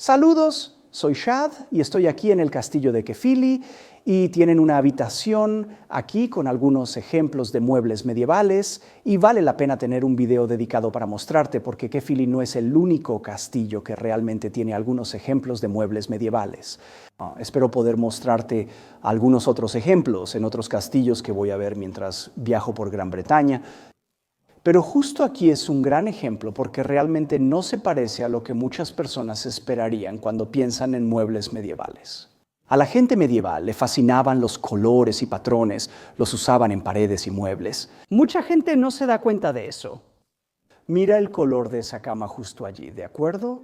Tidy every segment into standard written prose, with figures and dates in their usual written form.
Saludos, soy Shad y estoy aquí en el castillo de Kefili y tienen una habitación aquí con algunos ejemplos de muebles medievales y vale la pena tener un video dedicado para mostrarte porque Kefili no es el único castillo que realmente tiene algunos ejemplos de muebles medievales. Espero poder mostrarte algunos otros ejemplos en otros castillos que voy a ver mientras viajo por Gran Bretaña. Pero justo aquí es un gran ejemplo porque realmente no se parece a lo que muchas personas esperarían cuando piensan en muebles medievales. A la gente medieval le fascinaban los colores y patrones, los usaban en paredes y muebles. Mucha gente no se da cuenta de eso. Mira el color de esa cama justo allí, ¿de acuerdo?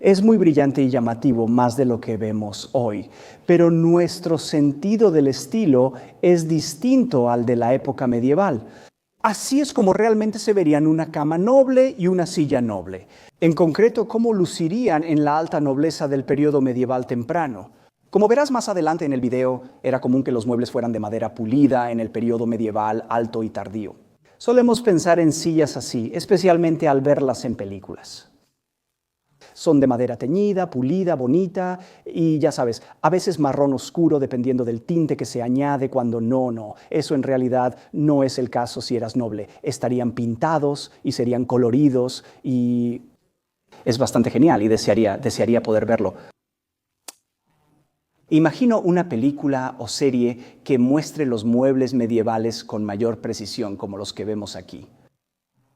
Es muy brillante y llamativo, más de lo que vemos hoy, pero nuestro sentido del estilo es distinto al de la época medieval. Así es como realmente se verían una cama noble y una silla noble. En concreto, cómo lucirían en la alta nobleza del periodo medieval temprano. Como verás más adelante en el video, era común que los muebles fueran de madera pulida en el periodo medieval alto y tardío. Solemos pensar en sillas así, especialmente al verlas en películas. Son de madera teñida, pulida, bonita y ya sabes, a veces marrón oscuro dependiendo del tinte que se añade cuando no. Eso en realidad no es el caso si eras noble. Estarían pintados y serían coloridos y es bastante genial y desearía poder verlo. Imagino una película o serie que muestre los muebles medievales con mayor precisión como los que vemos aquí.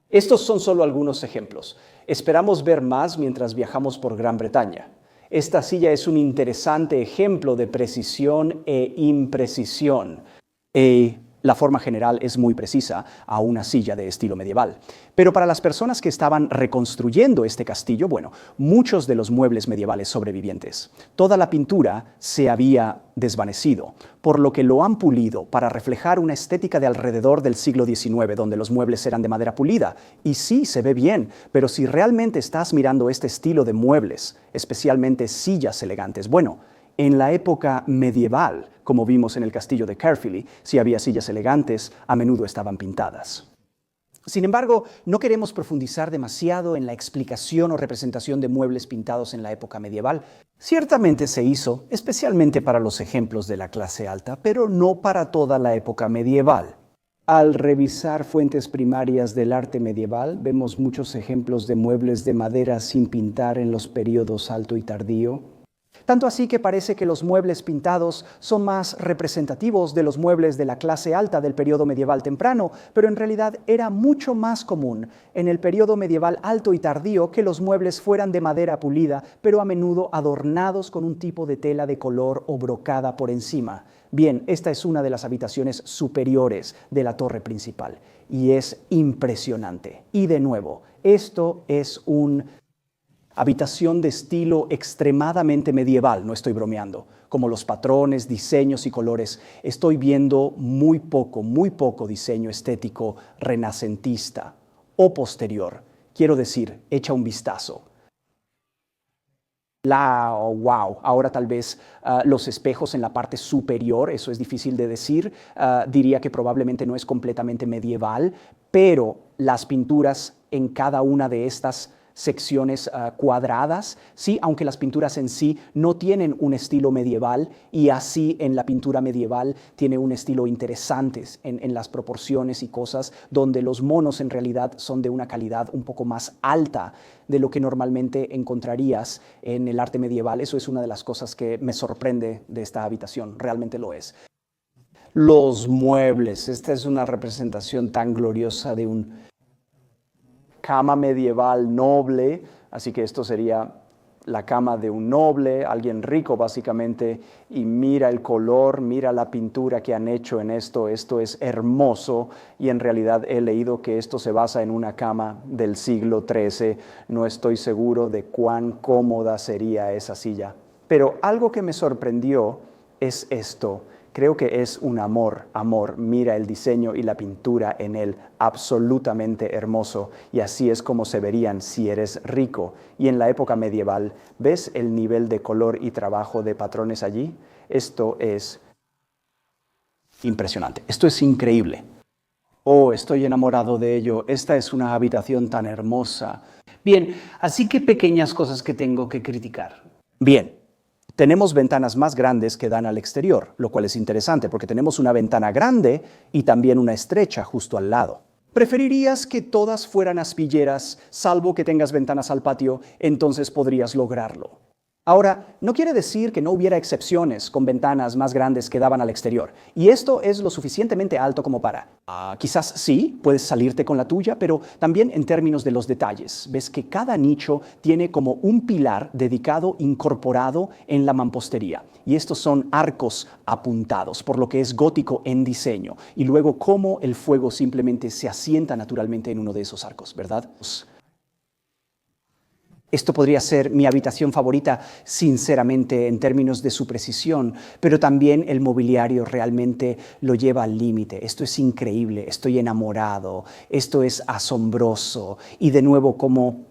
Estos son solo algunos ejemplos. Esperamos ver más mientras viajamos por Gran Bretaña. Esta silla es un interesante ejemplo de precisión e imprecisión. La forma general es muy precisa a una silla de estilo medieval. Pero para las personas que estaban reconstruyendo este castillo, bueno, muchos de los muebles medievales sobrevivientes, toda la pintura se había desvanecido, por lo que lo han pulido para reflejar una estética de alrededor del siglo XIX, donde los muebles eran de madera pulida. Y sí, se ve bien, pero si realmente estás mirando este estilo de muebles, especialmente sillas elegantes, bueno, en la época medieval, como vimos en el castillo de Caerphilly, si había sillas elegantes, a menudo estaban pintadas. Sin embargo, no queremos profundizar demasiado en la explicación o representación de muebles pintados en la época medieval. Ciertamente se hizo, especialmente para los ejemplos de la clase alta, pero no para toda la época medieval. Al revisar fuentes primarias del arte medieval, vemos muchos ejemplos de muebles de madera sin pintar en los periodos alto y tardío. Tanto así que parece que los muebles pintados son más representativos de los muebles de la clase alta del periodo medieval temprano, pero en realidad era mucho más común en el periodo medieval alto y tardío que los muebles fueran de madera pulida, pero a menudo adornados con un tipo de tela de color o brocada por encima. Bien, esta es una de las habitaciones superiores de la torre principal y es impresionante. Y de nuevo, esto es una habitación de estilo extremadamente medieval, no estoy bromeando, como los patrones, diseños y colores. Estoy viendo muy poco diseño estético renacentista o posterior. Quiero decir, echa un vistazo. Wow, ahora tal vez los espejos en la parte superior, eso es difícil de decir, diría que probablemente no es completamente medieval, pero las pinturas en cada una de estas secciones cuadradas, sí, aunque las pinturas en sí no tienen un estilo medieval y así en la pintura medieval tiene un estilo interesante en las proporciones y cosas donde los monos en realidad son de una calidad un poco más alta de lo que normalmente encontrarías en el arte medieval. Eso es una de las cosas que me sorprende de esta habitación, realmente lo es. Los muebles, esta es una representación tan gloriosa de un cama medieval noble, así que esto sería la cama de un noble, alguien rico básicamente, y mira el color, mira la pintura que han hecho en esto es hermoso y en realidad he leído que esto se basa en una cama del siglo XIII, no estoy seguro de cuán cómoda sería esa silla, pero algo que me sorprendió es esto. Creo que es un amor, mira el diseño y la pintura en él, absolutamente hermoso, y así es como se verían si eres rico. Y en la época medieval, ¿ves el nivel de color y trabajo de patrones allí? Esto es impresionante, esto es increíble. Oh, estoy enamorado de ello. Esta es una habitación tan hermosa. Bien, así que pequeñas cosas que tengo que criticar. Bien, tenemos ventanas más grandes que dan al exterior, lo cual es interesante porque tenemos una ventana grande y también una estrecha justo al lado. ¿Preferirías que todas fueran aspilleras, salvo que tengas ventanas al patio? Entonces podrías lograrlo. Ahora, no quiere decir que no hubiera excepciones con ventanas más grandes que daban al exterior. Y esto es lo suficientemente alto como para... quizás sí, puedes salirte con la tuya, pero también en términos de los detalles. Ves que cada nicho tiene como un pilar dedicado, incorporado en la mampostería. Y estos son arcos apuntados, por lo que es gótico en diseño. Y luego cómo el fuego simplemente se asienta naturalmente en uno de esos arcos, ¿verdad? Esto podría ser mi habitación favorita, sinceramente, en términos de su precisión, pero también el mobiliario realmente lo lleva al límite. Esto es increíble, estoy enamorado, esto es asombroso. Y de nuevo, como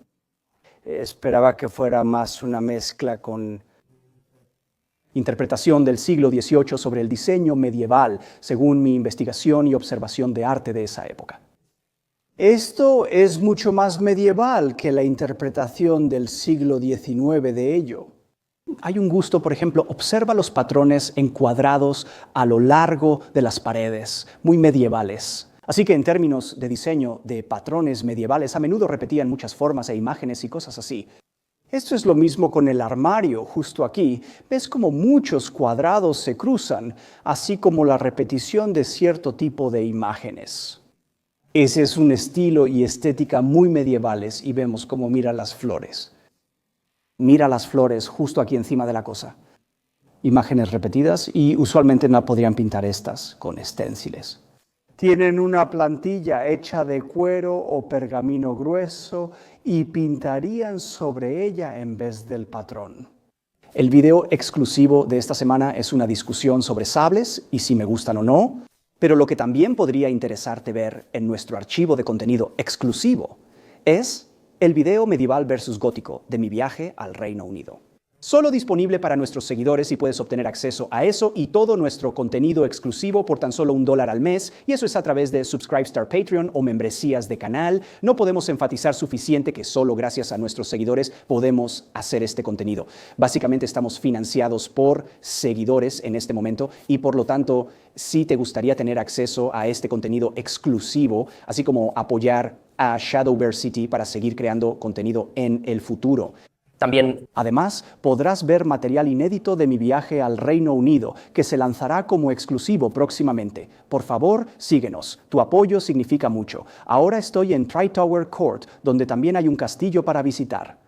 esperaba que fuera más una mezcla con interpretación del siglo XVIII sobre el diseño medieval, según mi investigación y observación de arte de esa época. Esto es mucho más medieval que la interpretación del siglo XIX de ello. Hay un gusto, por ejemplo, observa los patrones encuadrados a lo largo de las paredes, muy medievales. Así que en términos de diseño de patrones medievales, a menudo repetían muchas formas e imágenes y cosas así. Esto es lo mismo con el armario, justo aquí. Ves como muchos cuadrados se cruzan, así como la repetición de cierto tipo de imágenes. Ese es un estilo y estética muy medievales y vemos cómo mira las flores. Mira las flores justo aquí encima de la cosa. Imágenes repetidas y usualmente no podrían pintar estas con esténciles. Tienen una plantilla hecha de cuero o pergamino grueso y pintarían sobre ella en vez del patrón. El video exclusivo de esta semana es una discusión sobre sables y si me gustan o no. Pero lo que también podría interesarte ver en nuestro archivo de contenido exclusivo es el video medieval versus gótico de mi viaje al Reino Unido. Solo disponible para nuestros seguidores y puedes obtener acceso a eso y todo nuestro contenido exclusivo por tan solo $1 al mes, y eso es a través de Subscribestar Patreon o membresías de canal. No podemos enfatizar suficiente que solo gracias a nuestros seguidores podemos hacer este contenido. Básicamente estamos financiados por seguidores en este momento y por lo tanto, si te gustaría tener acceso a este contenido exclusivo, así como apoyar a Shadowbear City para seguir creando contenido en el futuro. También, además, podrás ver material inédito de mi viaje al Reino Unido, que se lanzará como exclusivo próximamente. Por favor, síguenos. Tu apoyo significa mucho. Ahora estoy en Tritower Court, donde también hay un castillo para visitar.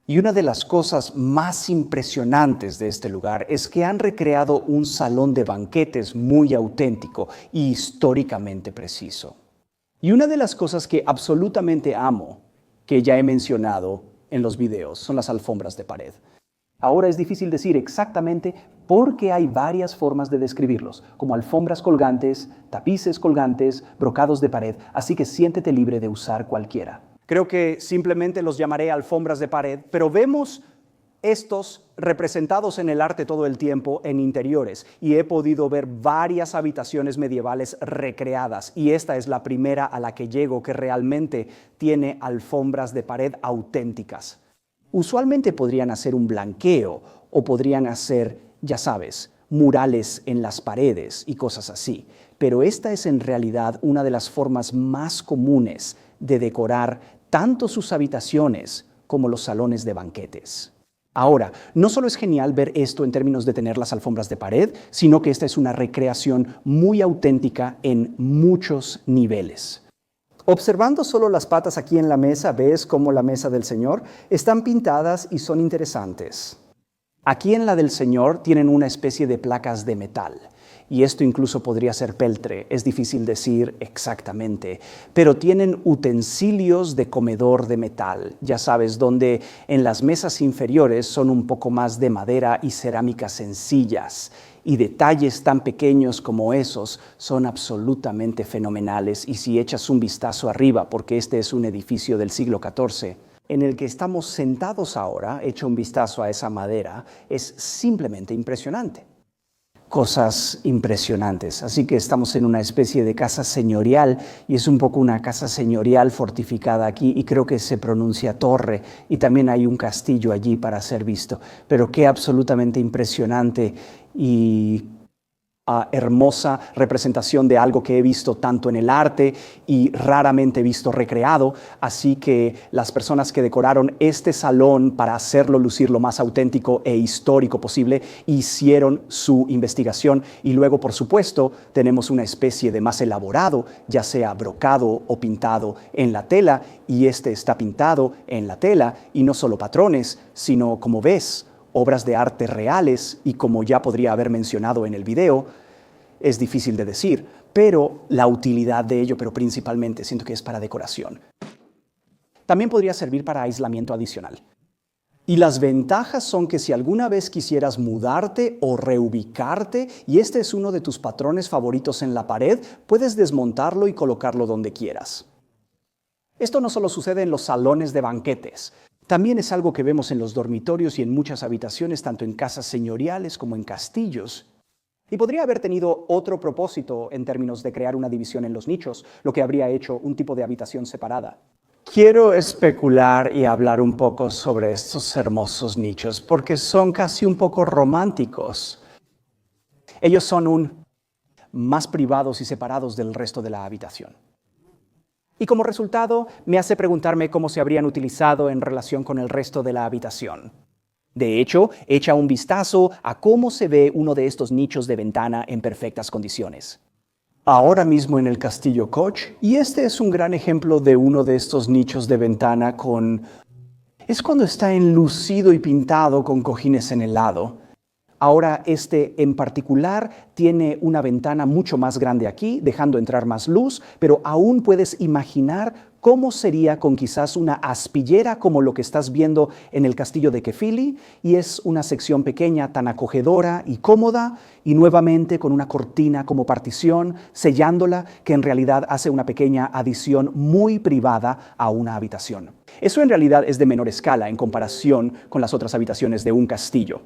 Y una de las cosas más impresionantes de este lugar es que han recreado un salón de banquetes muy auténtico y históricamente preciso. Y una de las cosas que absolutamente amo, que ya he mencionado en los videos, son las alfombras de pared. Ahora es difícil decir exactamente porque hay varias formas de describirlos, como alfombras colgantes, tapices colgantes, brocados de pared, así que siéntete libre de usar cualquiera. Creo que simplemente los llamaré alfombras de pared, pero vemos estos representados en el arte todo el tiempo en interiores y he podido ver varias habitaciones medievales recreadas y esta es la primera a la que llego que realmente tiene alfombras de pared auténticas. Usualmente podrían hacer un blanqueo o podrían hacer, ya sabes, murales en las paredes y cosas así, pero esta es en realidad una de las formas más comunes de decorar tanto sus habitaciones como los salones de banquetes. Ahora, no solo es genial ver esto en términos de tener las alfombras de pared, sino que esta es una recreación muy auténtica en muchos niveles. Observando solo las patas aquí en la mesa, ves cómo la mesa del Señor están pintadas y son interesantes. Aquí en la del Señor tienen una especie de placas de metal. Y esto incluso podría ser peltre, es difícil decir exactamente, pero tienen utensilios de comedor de metal, ya sabes, donde en las mesas inferiores son un poco más de madera y cerámicas sencillas, y detalles tan pequeños como esos son absolutamente fenomenales, y si echas un vistazo arriba, porque este es un edificio del siglo XIV, en el que estamos sentados ahora, echa un vistazo a esa madera, es simplemente impresionante. cosas impresionantes. Así que estamos en una especie de casa señorial y es un poco una casa señorial fortificada aquí y creo que se pronuncia torre y también hay un castillo allí para ser visto. Pero qué absolutamente impresionante y hermosa representación de algo que he visto tanto en el arte y raramente visto recreado, así que las personas que decoraron este salón para hacerlo lucir lo más auténtico e histórico posible hicieron su investigación y luego, por supuesto, tenemos una especie de más elaborado, ya sea brocado o pintado en la tela, y este está pintado en la tela y no solo patrones, sino, como ves, obras de arte reales y, como ya podría haber mencionado en el video, es difícil de decir, pero la utilidad de ello, pero principalmente siento que es para decoración. También podría servir para aislamiento adicional. Y las ventajas son que si alguna vez quisieras mudarte o reubicarte y este es uno de tus patrones favoritos en la pared, puedes desmontarlo y colocarlo donde quieras. Esto no solo sucede en los salones de banquetes. También es algo que vemos en los dormitorios y en muchas habitaciones, tanto en casas señoriales como en castillos. Y podría haber tenido otro propósito en términos de crear una división en los nichos, lo que habría hecho un tipo de habitación separada. Quiero especular y hablar un poco sobre estos hermosos nichos, porque son casi un poco románticos. Ellos son más privados y separados del resto de la habitación. Y como resultado, me hace preguntarme cómo se habrían utilizado en relación con el resto de la habitación. De hecho, echa un vistazo a cómo se ve uno de estos nichos de ventana en perfectas condiciones. Ahora mismo en el Castillo Koch, y este es un gran ejemplo de uno de estos nichos de ventana es cuando está enlucido y pintado con cojines en el lado. Ahora este en particular tiene una ventana mucho más grande aquí, dejando entrar más luz, pero aún puedes imaginar cómo sería con quizás una aspillera como lo que estás viendo en el castillo de Kefili, y es una sección pequeña tan acogedora y cómoda, y nuevamente con una cortina como partición, sellándola, que en realidad hace una pequeña adición muy privada a una habitación. Eso en realidad es de menor escala en comparación con las otras habitaciones de un castillo.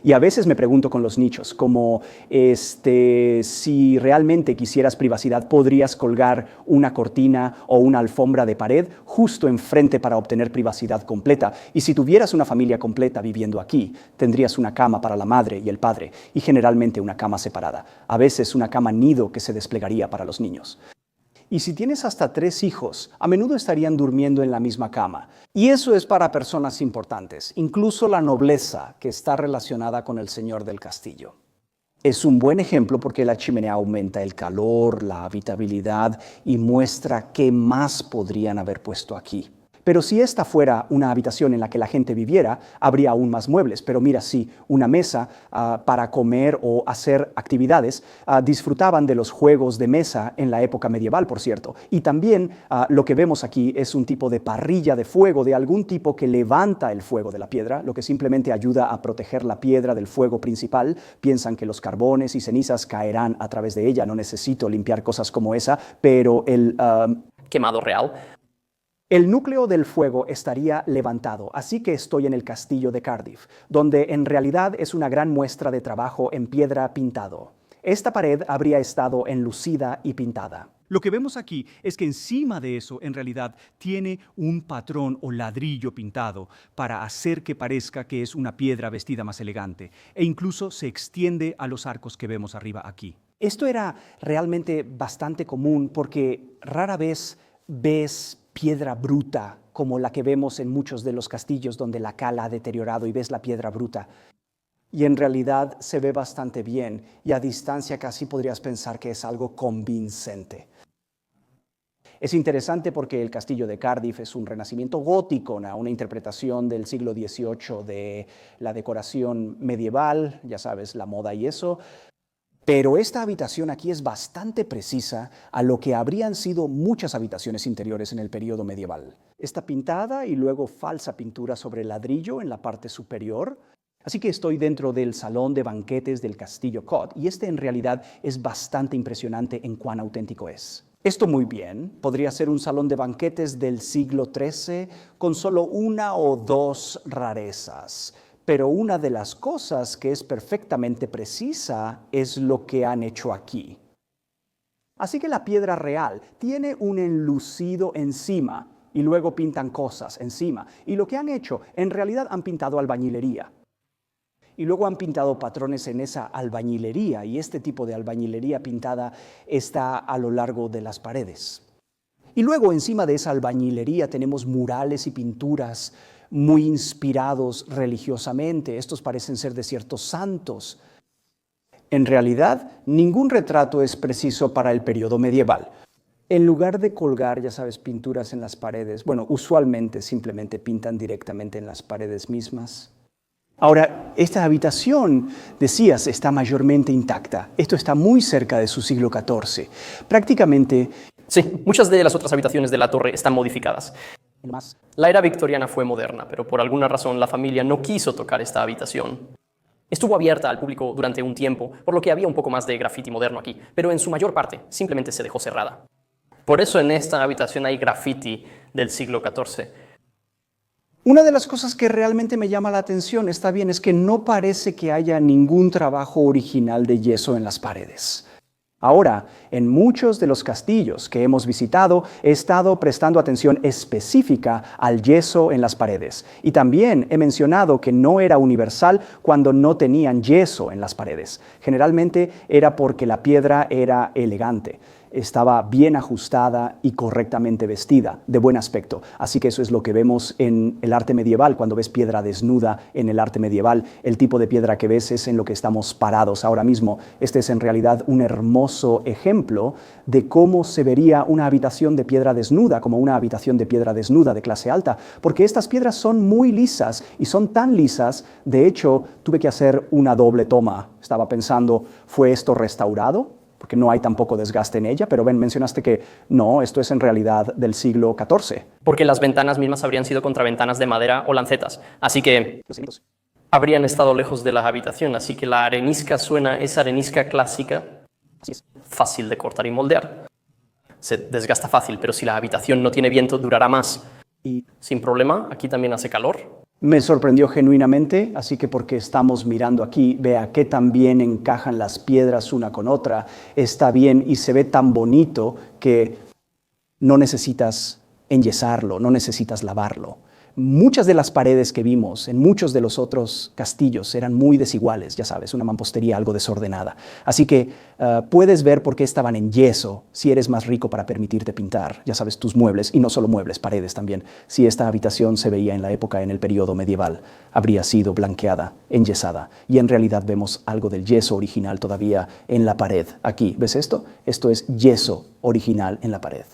Y a veces me pregunto con los nichos, como si realmente quisieras privacidad, podrías colgar una cortina o una alfombra de pared justo enfrente para obtener privacidad completa. Y si tuvieras una familia completa viviendo aquí, tendrías una cama para la madre y el padre, y generalmente una cama separada. A veces una cama nido que se desplegaría para los niños. Y si tienes hasta 3 hijos, a menudo estarían durmiendo en la misma cama. Y eso es para personas importantes, incluso la nobleza que está relacionada con el señor del castillo. Es un buen ejemplo porque la chimenea aumenta el calor, la habitabilidad y muestra qué más podrían haber puesto aquí. Pero si esta fuera una habitación en la que la gente viviera, habría aún más muebles. Pero mira, sí, una mesa para comer o hacer actividades. Disfrutaban de los juegos de mesa en la época medieval, por cierto. Y también lo que vemos aquí es un tipo de parrilla de fuego de algún tipo que levanta el fuego de la piedra, lo que simplemente ayuda a proteger la piedra del fuego principal. Piensan que los carbones y cenizas caerán a través de ella. No necesito limpiar cosas como esa, pero el quemado real. El núcleo del fuego estaría levantado, así que estoy en el castillo de Cardiff, donde en realidad es una gran muestra de trabajo en piedra pintado. Esta pared habría estado enlucida y pintada. Lo que vemos aquí es que encima de eso, en realidad, tiene un patrón o ladrillo pintado para hacer que parezca que es una piedra vestida más elegante, e incluso se extiende a los arcos que vemos arriba aquí. Esto era realmente bastante común porque rara vez ves piedra bruta como la que vemos en muchos de los castillos donde la cal ha deteriorado y ves la piedra bruta. Y en realidad se ve bastante bien y a distancia casi podrías pensar que es algo convincente. Es interesante porque el castillo de Cardiff es un renacimiento gótico, una interpretación del siglo XVIII de la decoración medieval, ya sabes, la moda y eso. Pero esta habitación aquí es bastante precisa a lo que habrían sido muchas habitaciones interiores en el periodo medieval. Está pintada y luego falsa pintura sobre ladrillo en la parte superior. Así que estoy dentro del salón de banquetes del Castillo Koch y este en realidad es bastante impresionante en cuán auténtico es. Esto muy bien, podría ser un salón de banquetes del siglo XIII con solo 1 o 2 rarezas. Pero una de las cosas que es perfectamente precisa es lo que han hecho aquí. Así que la piedra real tiene un enlucido encima y luego pintan cosas encima. Y lo que han hecho, en realidad han pintado albañilería. Y luego han pintado patrones en esa albañilería, y este tipo de albañilería pintada está a lo largo de las paredes. Y luego encima de esa albañilería tenemos murales y pinturas muy inspirados religiosamente. Estos parecen ser de ciertos santos. En realidad, ningún retrato es preciso para el periodo medieval. En lugar de colgar, ya sabes, pinturas en las paredes, bueno, usualmente simplemente pintan directamente en las paredes mismas. Ahora, esta habitación, decías, está mayormente intacta. Esto está muy cerca de su siglo XIV. Prácticamente... Sí, muchas de las otras habitaciones de la torre están modificadas. La era victoriana fue moderna, pero por alguna razón la familia no quiso tocar esta habitación. Estuvo abierta al público durante un tiempo, por lo que había un poco más de graffiti moderno aquí, pero en su mayor parte simplemente se dejó cerrada. Por eso en esta habitación hay graffiti del siglo XIV. Una de las cosas que realmente me llama la atención, está bien, es que no parece que haya ningún trabajo original de yeso en las paredes. Ahora, en muchos de los castillos que hemos visitado, he estado prestando atención específica al yeso en las paredes. Y también he mencionado que no era universal cuando no tenían yeso en las paredes. Generalmente era porque la piedra era elegante. Estaba bien ajustada y correctamente vestida, de buen aspecto. Así que eso es lo que vemos en el arte medieval. Cuando ves piedra desnuda en el arte medieval, el tipo de piedra que ves es en lo que estamos parados ahora mismo. Este es en realidad un hermoso ejemplo de cómo se vería una habitación de piedra desnuda, como una habitación de piedra desnuda de clase alta, porque estas piedras son muy lisas y son tan lisas, de hecho, tuve que hacer una doble toma. Estaba pensando, ¿fue esto restaurado? Porque no hay tampoco desgaste en ella, pero ven, mencionaste que no, esto es en realidad del siglo XIV. Porque las ventanas mismas habrían sido contraventanas de madera o lancetas, así que habrían estado lejos de la habitación, así que la arenisca suena, esa arenisca clásica, fácil de cortar y moldear. Se desgasta fácil, pero si la habitación no tiene viento, durará más. Y sin problema, aquí también hace calor. Me sorprendió genuinamente, así que porque estamos mirando aquí, vea qué tan bien encajan las piedras una con otra, está bien y se ve tan bonito que no necesitas enyesarlo, no necesitas lavarlo. Muchas de las paredes que vimos en muchos de los otros castillos eran muy desiguales, ya sabes, una mampostería algo desordenada. Así que puedes ver por qué estaban en yeso si eres más rico para permitirte pintar, ya sabes, tus muebles, y no solo muebles, paredes también. Si esta habitación se veía en la época, en el periodo medieval, habría sido blanqueada, enyesada. Y en realidad vemos algo del yeso original todavía en la pared. Aquí, ¿ves esto? Esto es yeso original en la pared.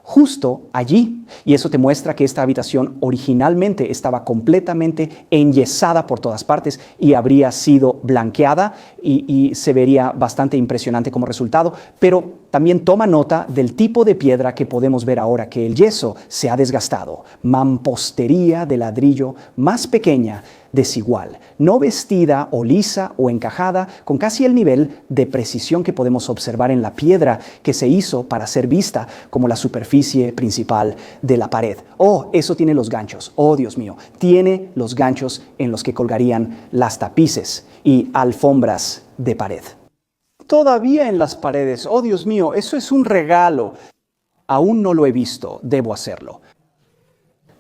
Justo allí, y eso te muestra que esta habitación originalmente estaba completamente enyesada por todas partes y habría sido blanqueada y se vería bastante impresionante como resultado, pero también toma nota del tipo de piedra que podemos ver ahora que el yeso se ha desgastado, mampostería de ladrillo más pequeña, desigual, no vestida o lisa o encajada, con casi el nivel de precisión que podemos observar en la piedra que se hizo para ser vista como la superficie principal de la pared. Oh, eso tiene los ganchos. Oh, Dios mío, tiene los ganchos en los que colgarían las tapices y alfombras de pared. Todavía en las paredes. Oh, Dios mío, eso es un regalo. Aún no lo he visto, debo hacerlo.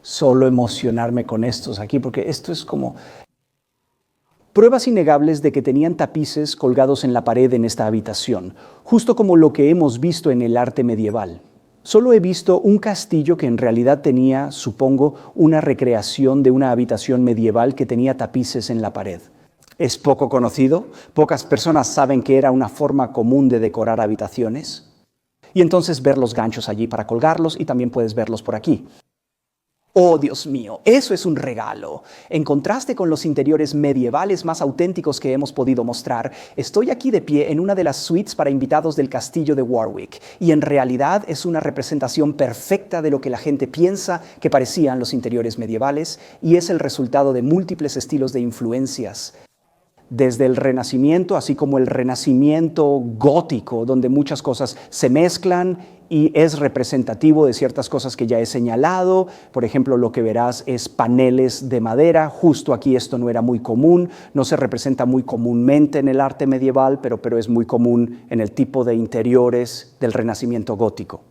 Solo emocionarme con estos aquí, porque esto es como pruebas innegables de que tenían tapices colgados en la pared en esta habitación, justo como lo que hemos visto en el arte medieval. Solo he visto un castillo que en realidad tenía, supongo, una recreación de una habitación medieval que tenía tapices en la pared. Es poco conocido, pocas personas saben que era una forma común de decorar habitaciones. Y entonces ver los ganchos allí para colgarlos y también puedes verlos por aquí. Oh, Dios mío, eso es un regalo. En contraste con los interiores medievales más auténticos que hemos podido mostrar, estoy aquí de pie en una de las suites para invitados del castillo de Warwick, y en realidad es una representación perfecta de lo que la gente piensa que parecían los interiores medievales, y es el resultado de múltiples estilos de influencias desde el Renacimiento, así como el Renacimiento gótico, donde muchas cosas se mezclan y es representativo de ciertas cosas que ya he señalado. Por ejemplo, lo que verás es paneles de madera. Justo aquí esto no era muy común, no se representa muy comúnmente en el arte medieval, pero es muy común en el tipo de interiores del Renacimiento gótico.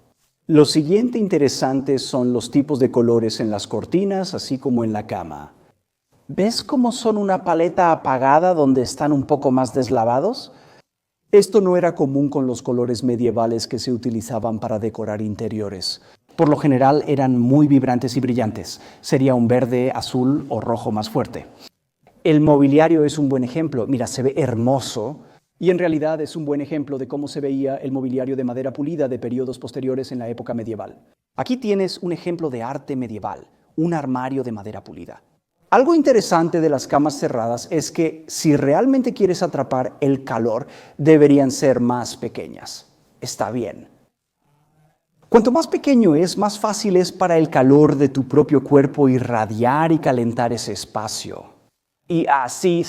Lo siguiente interesante son los tipos de colores en las cortinas, así como en la cama. ¿Ves cómo son una paleta apagada donde están un poco más deslavados? Esto no era común con los colores medievales que se utilizaban para decorar interiores. Por lo general eran muy vibrantes y brillantes. Sería un verde, azul o rojo más fuerte. El mobiliario es un buen ejemplo. Mira, se ve hermoso y en realidad es un buen ejemplo de cómo se veía el mobiliario de madera pulida de periodos posteriores en la época medieval. Aquí tienes un ejemplo de arte medieval, un armario de madera pulida. Algo interesante de las camas cerradas es que si realmente quieres atrapar el calor, deberían ser más pequeñas. Está bien. Cuanto más pequeño es, más fácil es para el calor de tu propio cuerpo irradiar y calentar ese espacio. Y así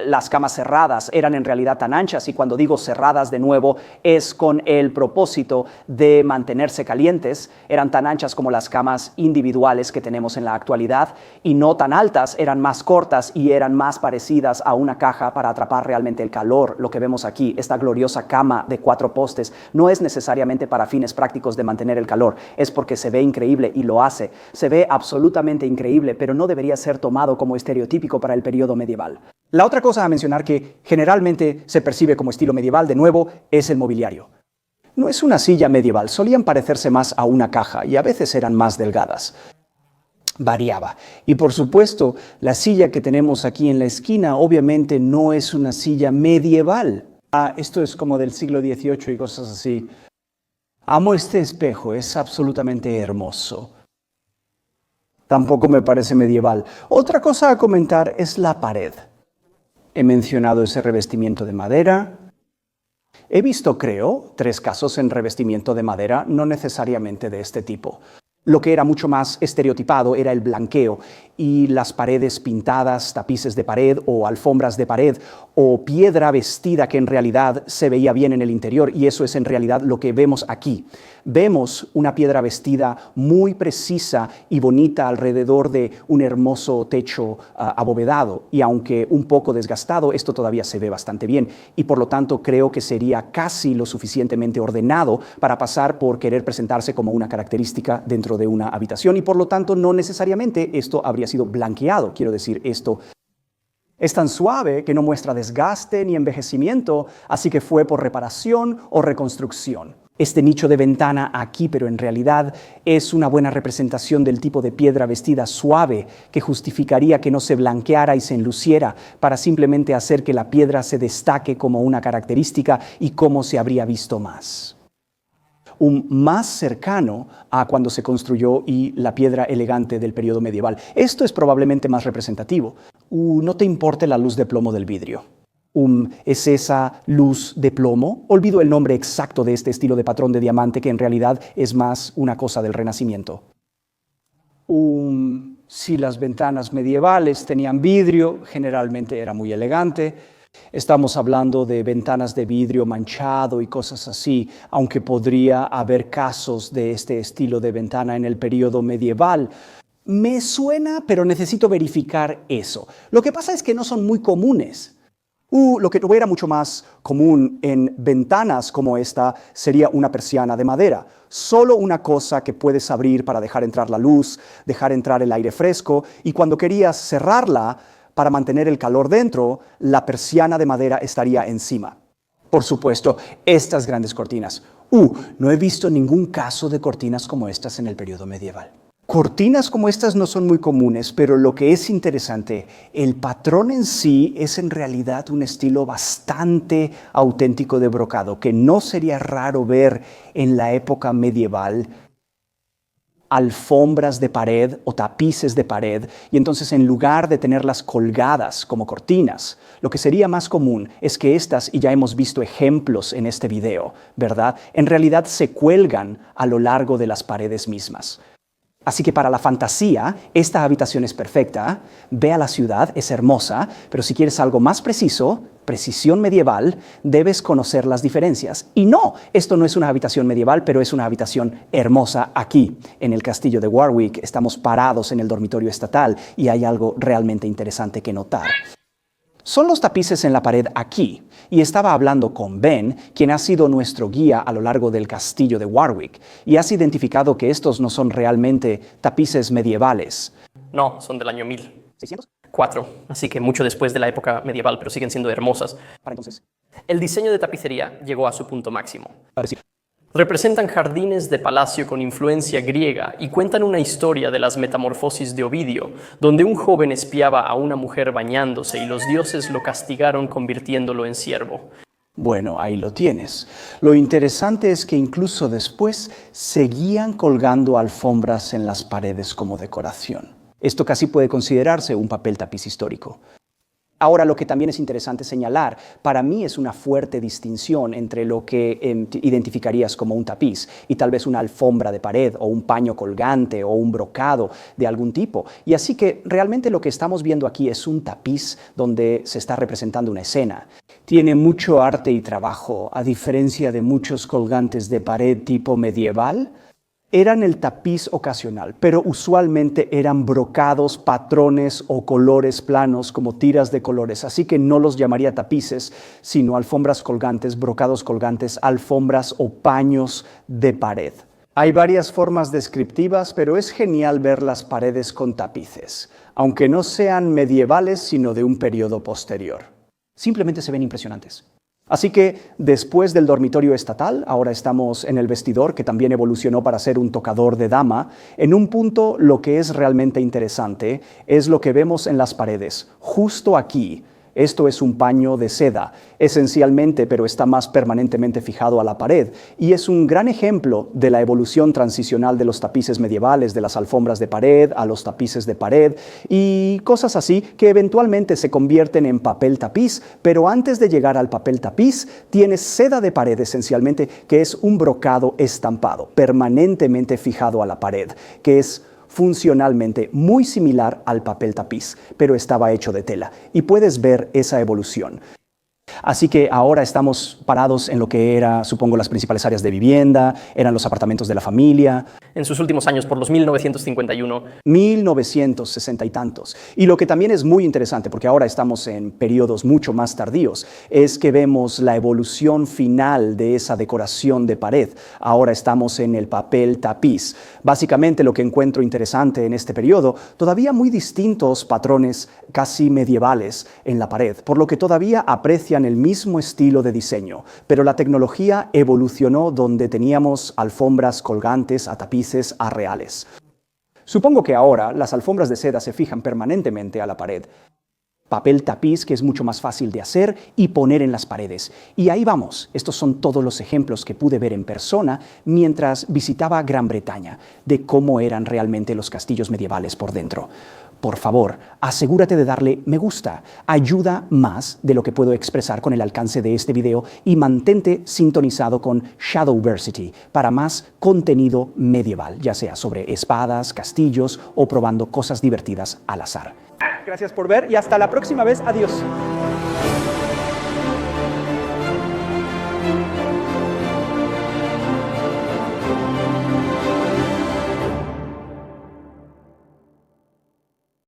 las camas cerradas eran en realidad tan anchas, y cuando digo cerradas de nuevo es con el propósito de mantenerse calientes. Eran tan anchas como las camas individuales que tenemos en la actualidad y no tan altas, eran más cortas y eran más parecidas a una caja para atrapar realmente el calor. Lo que vemos aquí, esta gloriosa cama de 4 postes, no es necesariamente para fines prácticos de mantener el calor, es porque se ve increíble y lo hace. Se ve absolutamente increíble, pero no debería ser tomado como estereotípico para el periodo medieval. La otra cosa a mencionar que generalmente se percibe como estilo medieval, de nuevo, es el mobiliario. No es una silla medieval, solían parecerse más a una caja y a veces eran más delgadas. Variaba. Y por supuesto, la silla que tenemos aquí en la esquina obviamente no es una silla medieval. Esto es como del siglo XVIII y cosas así. Amo este espejo, es absolutamente hermoso. Tampoco me parece medieval. Otra cosa a comentar es la pared. He mencionado ese revestimiento de madera. He visto, creo, 3 casos en revestimiento de madera, no necesariamente de este tipo. Lo que era mucho más estereotipado era el blanqueo y las paredes pintadas, tapices de pared o alfombras de pared o piedra vestida que en realidad se veía bien en el interior, y eso es en realidad lo que vemos aquí. Vemos una piedra vestida muy precisa y bonita alrededor de un hermoso techo abovedado, y aunque un poco desgastado, esto todavía se ve bastante bien y por lo tanto creo que sería casi lo suficientemente ordenado para pasar por querer presentarse como una característica dentro de una habitación, y por lo tanto no necesariamente esto habría sido blanqueado. Quiero decir, esto es tan suave que no muestra desgaste ni envejecimiento, así que fue por reparación o reconstrucción. Este nicho de ventana aquí, pero en realidad es una buena representación del tipo de piedra vestida suave que justificaría que no se blanqueara y se enluciera para simplemente hacer que la piedra se destaque como una característica y cómo se habría visto más. Un más cercano a cuando se construyó y la piedra elegante del periodo medieval. Esto es probablemente más representativo. No te importe la luz de plomo del vidrio. Es esa luz de plomo. Olvido el nombre exacto de este estilo de patrón de diamante que en realidad es más una cosa del Renacimiento. Si las ventanas medievales tenían vidrio, generalmente era muy elegante. Estamos hablando de ventanas de vidrio manchado y cosas así, aunque podría haber casos de este estilo de ventana en el periodo medieval. Me suena, pero necesito verificar eso. Lo que pasa es que no son muy comunes. Lo que era mucho más común en ventanas como esta sería una persiana de madera. Solo una cosa que puedes abrir para dejar entrar la luz, dejar entrar el aire fresco, y cuando querías cerrarla para mantener el calor dentro, la persiana de madera estaría encima. Por supuesto, estas grandes cortinas. No he visto ningún caso de cortinas como estas en el periodo medieval. Cortinas como estas no son muy comunes, pero lo que es interesante, el patrón en sí es en realidad un estilo bastante auténtico de brocado, que no sería raro ver en la época medieval. Alfombras de pared o tapices de pared, y entonces en lugar de tenerlas colgadas como cortinas, lo que sería más común es que estas, y ya hemos visto ejemplos en este video, ¿verdad? En realidad se cuelgan a lo largo de las paredes mismas. Así que para la fantasía, esta habitación es perfecta, ve a la ciudad, es hermosa, pero si quieres algo más preciso, precisión medieval, debes conocer las diferencias. Y no, esto no es una habitación medieval, pero es una habitación hermosa aquí, en el castillo de Warwick. Estamos parados en el dormitorio estatal y hay algo realmente interesante que notar. Son los tapices en la pared aquí, y estaba hablando con Ben, quien ha sido nuestro guía a lo largo del castillo de Warwick, y has identificado que estos no son realmente tapices medievales. No, son del año 1000. ¿600? 4, así que mucho después de la época medieval, pero siguen siendo hermosas. Para entonces, El diseño de tapicería llegó a su punto máximo. para decir, Representan jardines de palacio con influencia griega y cuentan una historia de las metamorfosis de Ovidio, donde un joven espiaba a una mujer bañándose y los dioses lo castigaron convirtiéndolo en siervo. bueno, ahí lo tienes. Lo interesante es que incluso después seguían colgando alfombras en las paredes como decoración. Esto casi puede considerarse un papel tapiz histórico. Ahora, lo que también es interesante señalar, para mí es una fuerte distinción entre lo que identificarías como un tapiz y tal vez una alfombra de pared o un paño colgante o un brocado de algún tipo. Y así que realmente lo que estamos viendo aquí es un tapiz donde se está representando una escena. Tiene mucho arte y trabajo, a diferencia de muchos colgantes de pared tipo medieval. Eran el tapiz ocasional, pero usualmente eran brocados, patrones o colores planos como tiras de colores, así que no los llamaría tapices, sino alfombras colgantes, brocados colgantes, alfombras o paños de pared. Hay varias formas descriptivas, pero es genial ver las paredes con tapices, aunque no sean medievales, sino de un periodo posterior. Simplemente se ven impresionantes. Así que después del dormitorio estatal, ahora estamos en el vestidor, que también evolucionó para ser un tocador de dama. En un punto, lo que es realmente interesante es lo que vemos en las paredes, justo aquí. Esto es un paño de seda, esencialmente, pero está más permanentemente fijado a la pared, y es un gran ejemplo de la evolución transicional de los tapices medievales, de las alfombras de pared a los tapices de pared, y cosas así que eventualmente se convierten en papel tapiz, pero antes de llegar al papel tapiz, tienes seda de pared esencialmente, que es un brocado estampado, permanentemente fijado a la pared, que es funcionalmente muy similar al papel tapiz, pero estaba hecho de tela. Y puedes ver esa evolución. Así que ahora estamos parados en lo que era, supongo, las principales áreas de vivienda, eran los apartamentos de la familia. En sus últimos años, por los 1951, 1960 y tantos. Y lo que también es muy interesante, porque ahora estamos en periodos mucho más tardíos, es que vemos la evolución final de esa decoración de pared. Ahora estamos en el papel tapiz. Básicamente lo que encuentro interesante en este periodo, todavía muy distintos patrones casi medievales en la pared, por lo que todavía aprecian el mismo estilo de diseño, pero la tecnología evolucionó donde teníamos alfombras colgantes a tapices a reales. Supongo que ahora las alfombras de seda se fijan permanentemente a la pared. Papel tapiz que es mucho más fácil de hacer y poner en las paredes. Y ahí vamos, estos son todos los ejemplos que pude ver en persona mientras visitaba Gran Bretaña, de cómo eran realmente los castillos medievales por dentro. Por favor, asegúrate de darle me gusta, ayuda más de lo que puedo expresar con el alcance de este video y mantente sintonizado con Shadowversity para más contenido medieval, ya sea sobre espadas, castillos o probando cosas divertidas al azar. Gracias por ver y hasta la próxima vez. Adiós.